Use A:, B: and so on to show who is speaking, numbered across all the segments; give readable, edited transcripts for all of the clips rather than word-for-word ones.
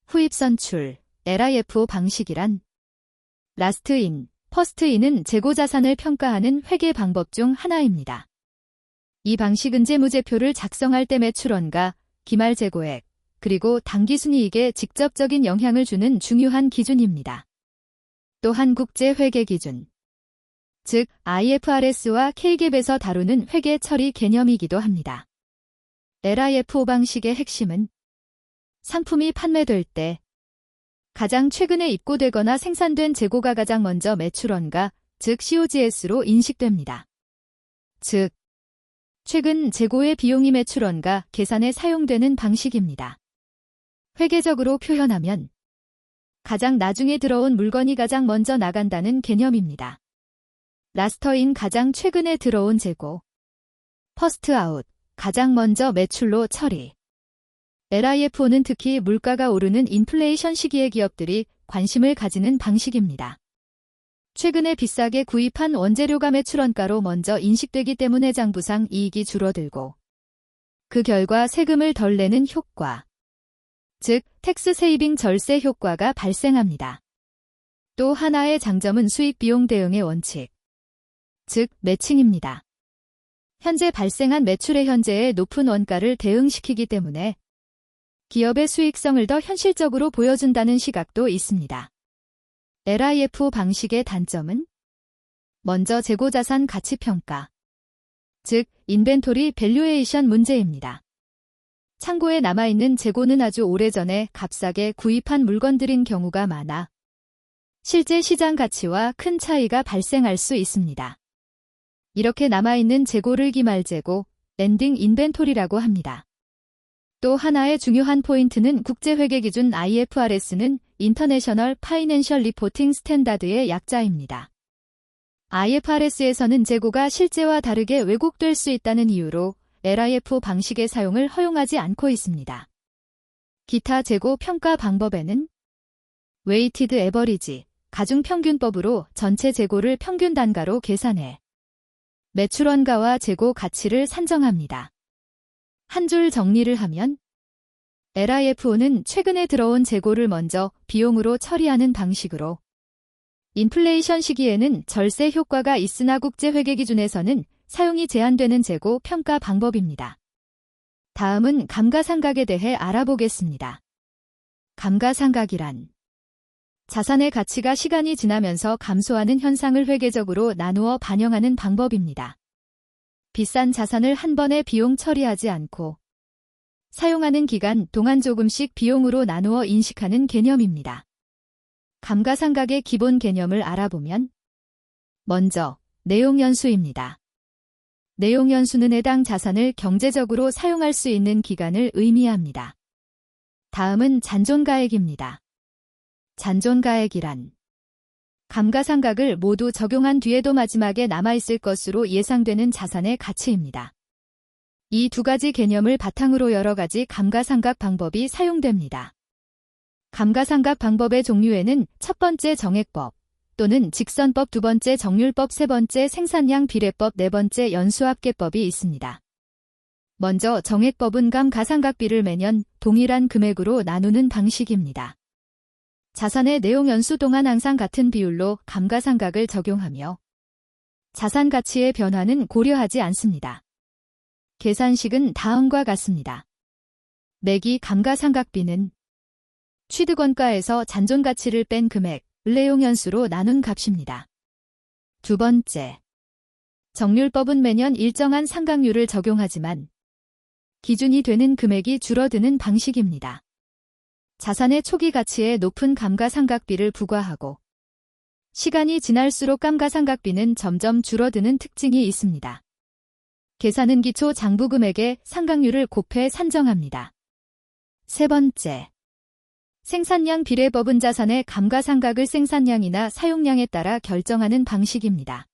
A: 후입 선출, LIFO 방식이란 라스트 인, 퍼스트 인은 재고자산을 평가하는 회계 방법 중 하나입니다. 이 방식은 재무제표를 작성할 때 매출원가, 기말재고액, 그리고 당기순이익에 직접적인 영향을 주는 중요한 기준입니다. 또한 국제회계기준, 즉 IFRS와 K갭에서 다루는 회계 처리 개념이기도 합니다. LIFO 방식의 핵심은 상품이 판매될 때 가장 최근에 입고되거나 생산된 재고가 가장 먼저 매출원가, 즉 COGS로 인식됩니다. 즉, 최근 재고의 비용이 매출원가 계산에 사용되는 방식입니다. 회계적으로 표현하면 가장 나중에 들어온 물건이 가장 먼저 나간다는 개념입니다. 라스터인 가장 최근에 들어온 재고, 퍼스트 아웃, 가장 먼저 매출로 처리. LIFO는 특히 물가가 오르는 인플레이션 시기에 기업들이 관심을 가지는 방식입니다. 최근에 비싸게 구입한 원재료가 매출원가로 먼저 인식되기 때문에 장부상 이익이 줄어들고 그 결과 세금을 덜 내는 효과, 즉 텍스 세이빙 절세 효과가 발생합니다. 또 하나의 장점은 수익비용 대응의 원칙, 즉 매칭입니다. 현재 발생한 매출의 현재의 높은 원가를 대응시키기 때문에 기업의 수익성을 더 현실적으로 보여준다는 시각도 있습니다. LIFO 방식의 단점은 먼저 재고자산 가치평가, 즉 인벤토리 밸류에이션 문제입니다. 창고에 남아있는 재고는 아주 오래전에 값싸게 구입한 물건들인 경우가 많아 실제 시장 가치와 큰 차이가 발생할 수 있습니다. 이렇게 남아있는 재고를 기말재고, 엔딩 인벤토리라고 합니다. 또 하나의 중요한 포인트는 국제회계기준 IFRS는 인터내셔널 파이낸셜 리포팅 스탠다드의 약자입니다. IFRS에서는 재고가 실제와 다르게 왜곡될 수 있다는 이유로 LIFO 방식의 사용을 허용하지 않고 있습니다. 기타 재고 평가 방법에는 웨이티드 에버리지, 가중평균법으로 전체 재고를 평균 단가로 계산해 매출원가와 재고 가치를 산정합니다. 한 줄 정리를 하면 LIFO는 최근에 들어온 재고를 먼저 비용으로 처리하는 방식으로 인플레이션 시기에는 절세 효과가 있으나 국제회계기준에서는 사용이 제한되는 재고 평가 방법입니다. 다음은 감가상각에 대해 알아보겠습니다. 감가상각이란 자산의 가치가 시간이 지나면서 감소하는 현상을 회계적으로 나누어 반영하는 방법입니다. 비싼 자산을 한 번에 비용 처리하지 않고 사용하는 기간 동안 조금씩 비용으로 나누어 인식하는 개념입니다. 감가상각의 기본 개념을 알아보면 먼저 내용연수입니다. 내용연수는 해당 자산을 경제적으로 사용할 수 있는 기간을 의미합니다. 다음은 잔존가액입니다. 잔존가액이란 감가상각을 모두 적용한 뒤에도 마지막에 남아있을 것으로 예상되는 자산의 가치입니다. 이 두 가지 개념을 바탕으로 여러 가지 감가상각 방법이 사용됩니다. 감가상각 방법의 종류에는 첫 번째 정액법 또는 직선법, 두 번째 정률법, 세 번째 생산량 비례법, 네 번째 연수합계법이 있습니다. 먼저 정액법은 감가상각비를 매년 동일한 금액으로 나누는 방식입니다. 자산의 내용 연수 동안 항상 같은 비율로 감가상각을 적용하며 자산 가치의 변화는 고려하지 않습니다. 계산식은 다음과 같습니다. 매기 감가상각비는 취득원가에서 잔존가치를 뺀 금액, 내용연수로 나눈 값입니다. 두 번째, 정률법은 매년 일정한 상각률을 적용하지만 기준이 되는 금액이 줄어드는 방식입니다. 자산의 초기 가치에 높은 감가상각비를 부과하고 시간이 지날수록 감가상각비는 점점 줄어드는 특징이 있습니다. 계산은 기초 장부금액의 상각률을 곱해 산정합니다. 세 번째, 생산량 비례법은 자산의 감가상각을 생산량이나 사용량에 따라 결정하는 방식입니다.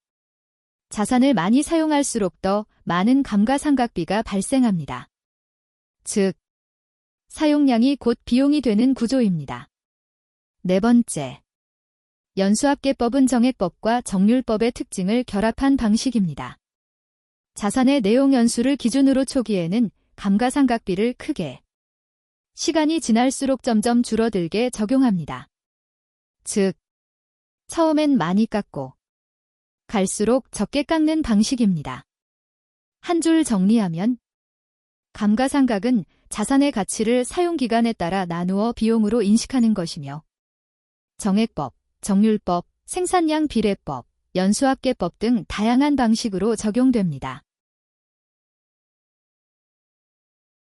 A: 자산을 많이 사용할수록 더 많은 감가상각비가 발생합니다. 즉, 사용량이 곧 비용이 되는 구조입니다. 네 번째, 연수합계법은 정액법과 정률법의 특징을 결합한 방식입니다. 자산의 내용 연수를 기준으로 초기에는 감가상각비를 크게, 시간이 지날수록 점점 줄어들게 적용합니다. 즉, 처음엔 많이 깎고 갈수록 적게 깎는 방식입니다. 한 줄 정리하면 감가상각은 자산의 가치를 사용기간에 따라 나누어 비용으로 인식하는 것이며 정액법, 정률법, 생산량 비례법, 연수합계법 등 다양한 방식으로 적용됩니다.